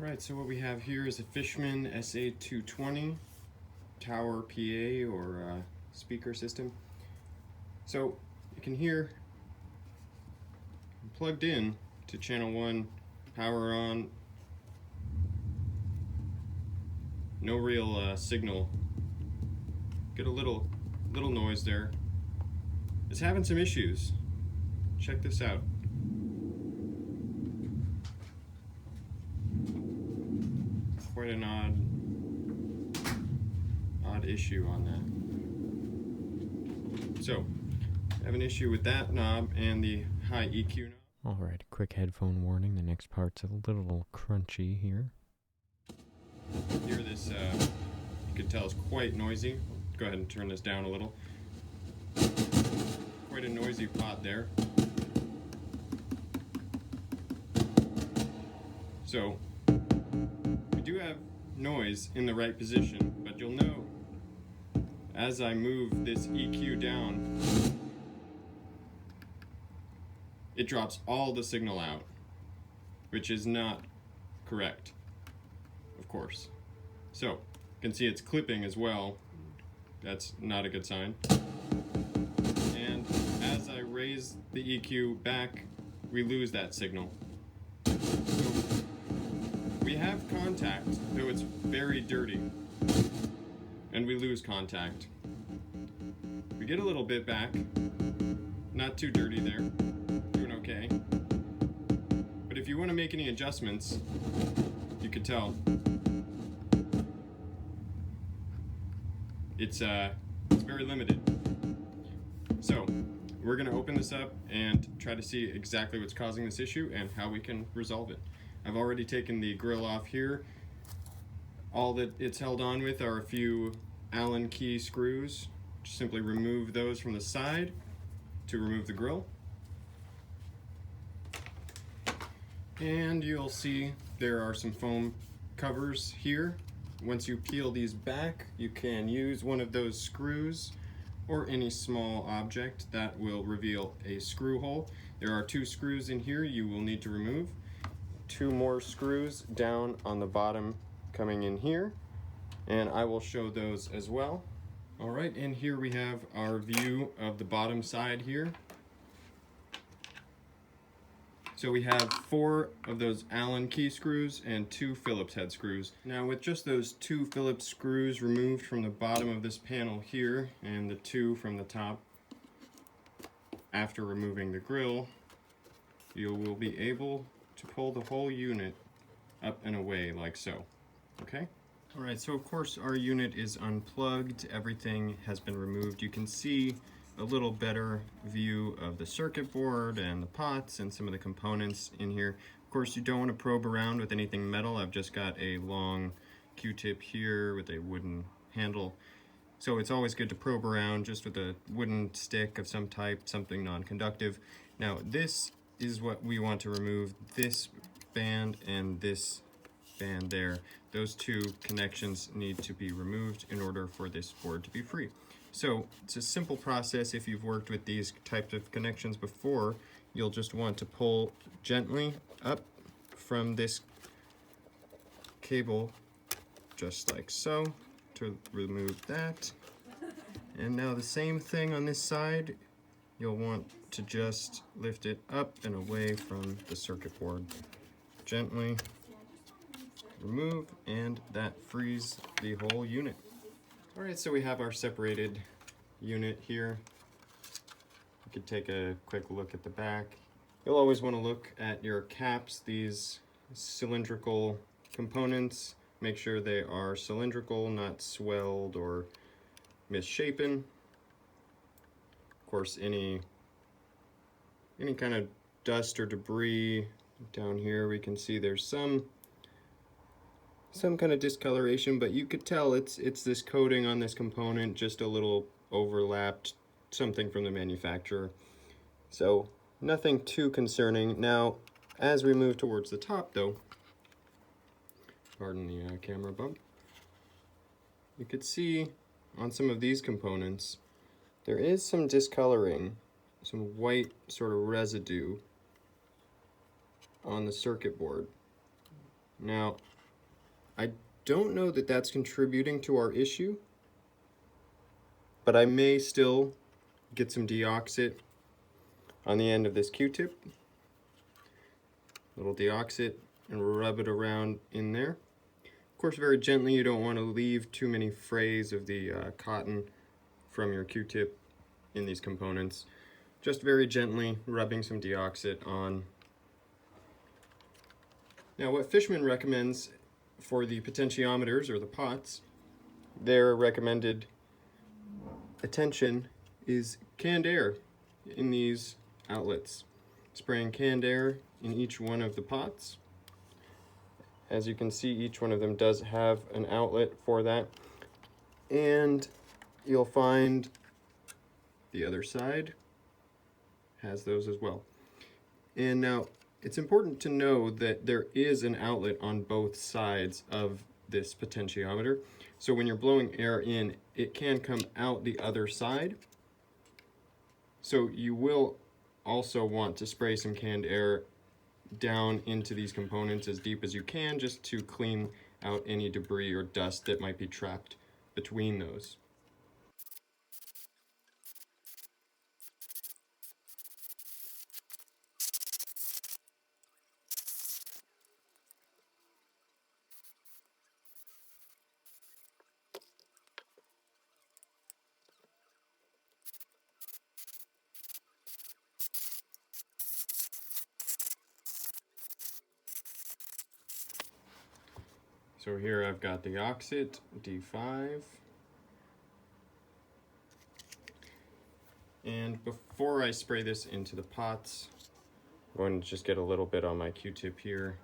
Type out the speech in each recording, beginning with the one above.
Alright, so what we have here is a Fishman SA220 tower PA or speaker system. So you can hear I'm plugged in to channel 1, power on, no real signal. Get a little noise there. It's having some issues. Check this out. Quite an odd issue on that. So, I have an issue with that knob and the high EQ knob. Alright, quick headphone warning, the next part's a little crunchy here. Hear this, you can tell it's quite noisy. Go ahead and turn this down a little. Quite a noisy pot there. So, we do have noise in the right position, but you'll know as I move this EQ down, it drops all the signal out, which is not correct, of course. So, you can see it's clipping as well. That's not a good sign. And as I raise the EQ back, we lose that signal. We have contact, though it's very dirty, and we lose contact. We get a little bit back, not too dirty there, doing okay. But if you want to make any adjustments, you could tell it's very limited. So we're going to open this up and try to see exactly what's causing this issue and how we can resolve it. I've already taken the grill off here. All that it's held on with are a few Allen key screws. Just simply remove those from the side to remove the grill. And you'll see there are some foam covers here. Once you peel these back, you can use one of those screws or any small object that will reveal a screw hole. There are 2 screws in here you will need to remove. 2 more screws down on the bottom coming in here, and I will show those as well. Alright, and here we have our view of the bottom side here. So we have 4 of those Allen key screws and 2 Phillips head screws. Now with just those 2 Phillips screws removed from the bottom of this panel here and the 2 from the top, after removing the grill, you will be able to pull the whole unit up and away like so. Okay? Alright, so of course our unit is unplugged, everything has been removed. You can see a little better view of the circuit board and the pots and some of the components in here. Of course you don't want to probe around with anything metal. I've just got a long Q-tip here with a wooden handle. So it's always good to probe around just with a wooden stick of some type, something non-conductive. Now this is what we want to remove, this band and this band there. Those 2 connections need to be removed in order for this board to be free. So it's a simple process. If you've worked with these types of connections before, you'll just want to pull gently up from this cable, just like so, to remove that. And now the same thing on this side. You'll want to just lift it up and away from the circuit board. Gently remove, and that frees the whole unit. Alright, so we have our separated unit here. You could take a quick look at the back. You'll always want to look at your caps, these cylindrical components. Make sure they are cylindrical, not swelled or misshapen. Of course, any kind of dust or debris down here, we can see there's some kind of discoloration, but you could tell it's this coating on this component, just a little overlapped, something from the manufacturer. So nothing too concerning. Now, as we move towards the top though, pardon the camera bump, you could see on some of these components, there is some discoloring, some white sort of residue on the circuit board. Now, I don't know that that's contributing to our issue, but I may still get some DeoxIT on the end of this Q-tip. Little DeoxIT, and rub it around in there. Of course, very gently. You don't want to leave too many frays of the cotton from your Q-tip in these components. Just very gently rubbing some DeoxIT on. Now, what Fishman recommends for the potentiometers, or the pots, their recommended attention is canned air in these outlets. Spraying canned air in each one of the pots. As you can see, each one of them does have an outlet for that. And you'll find the other side has those as well. And now, it's important to know that there is an outlet on both sides of this potentiometer. So when you're blowing air in, it can come out the other side. So you will also want to spray some canned air down into these components as deep as you can, just to clean out any debris or dust that might be trapped between those. So here I've got the DeoxIT D5. And before I spray this into the pots, I'm going to just get a little bit on my Q-tip here.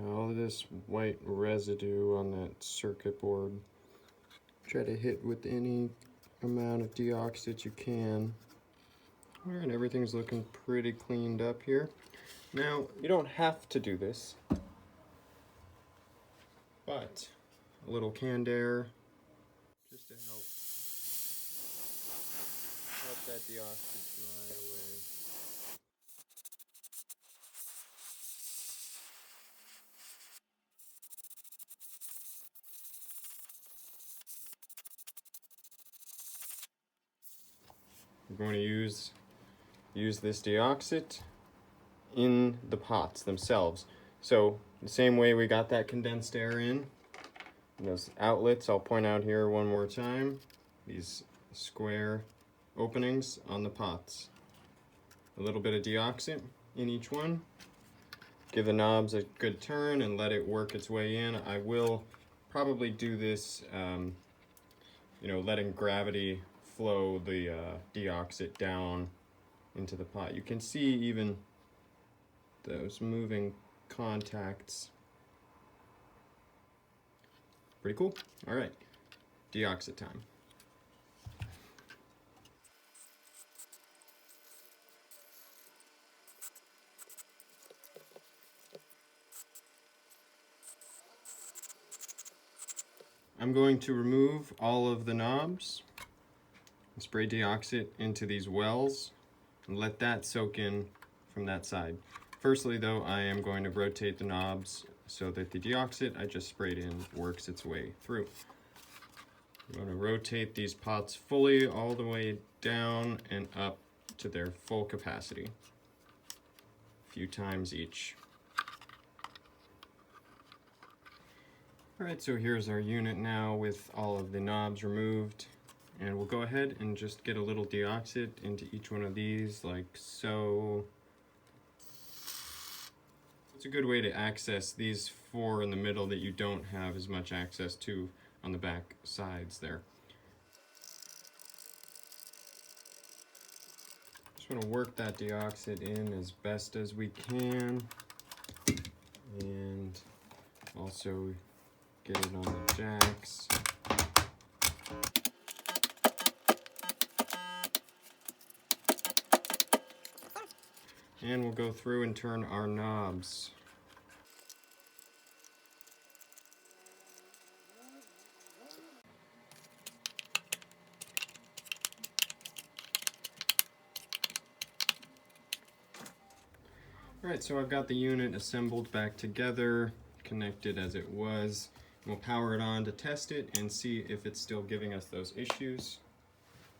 All this white residue on that circuit board, try to hit with any amount of DeoxIT you can. All right, everything's looking pretty cleaned up here. Now, you don't have to do this, but a little canned air just to help that DeoxIT dry away. We're going to use this DeoxIT in the pots themselves. So the same way we got that condensed air in, those outlets, I'll point out here one more time, these square openings on the pots. A little bit of DeoxIT in each one. Give the knobs a good turn and let it work its way in. I will probably do this, letting gravity flow the DeoxIT down into the pot. You can see even those moving contacts. Pretty cool. All right, DeoxIT time. I'm going to remove all of the knobs and spray DeoxIT into these wells and let that soak in from that side. Firstly though, I am going to rotate the knobs so that the DeoxIT I just sprayed in works its way through. I'm going to rotate these pots fully all the way down and up to their full capacity, a few times each. Alright, so here's our unit now with all of the knobs removed And we'll go ahead and just get a little DeoxIT into each one of these, like so. It's a good way to access these four in the middle that you don't have as much access to on the back sides there. Just want to work that DeoxIT in as best as we can, and also get it on the jacks. And we'll go through and turn our knobs. Alright, so I've got the unit assembled back together, connected as it was. We'll power it on to test it and see if it's still giving us those issues.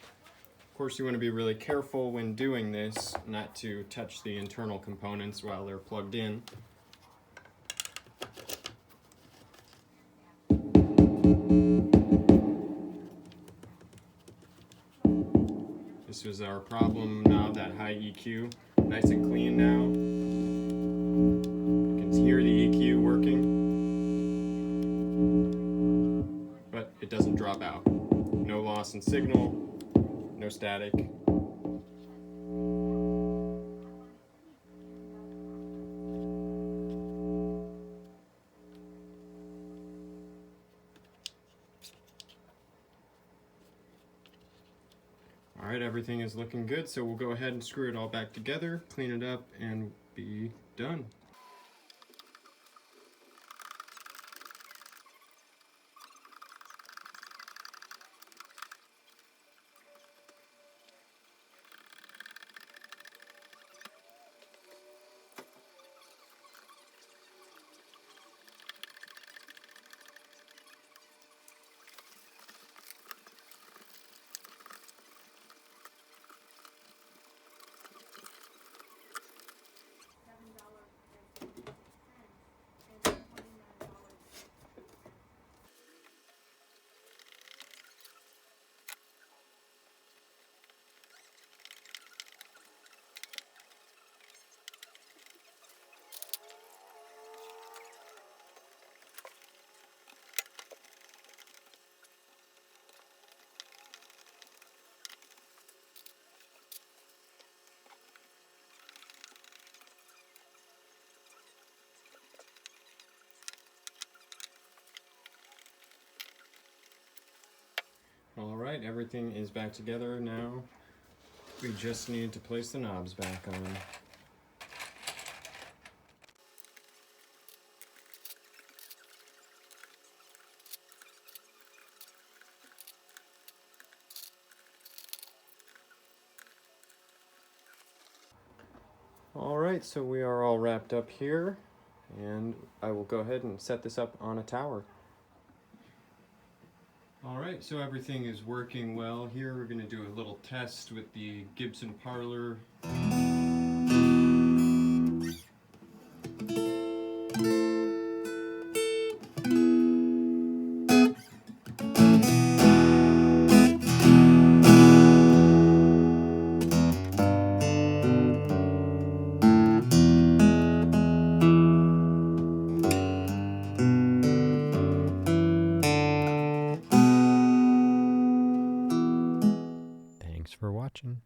Of course, you want to be really careful when doing this, not to touch the internal components while they're plugged in. This was our problem knob, that high EQ. Nice and clean now. You can hear the EQ working, but it doesn't drop out. No loss in signal, no static. Alright, everything is looking good, so we'll go ahead and screw it all back together, clean it up, and be done. Alright, everything is back together now. We just need to place the knobs back on. Alright, so we are all wrapped up here, and I will go ahead and set this up on a tower. Alright, so everything is working well here. We're going to do a little test with the Gibson Parlor. Thanks for watching.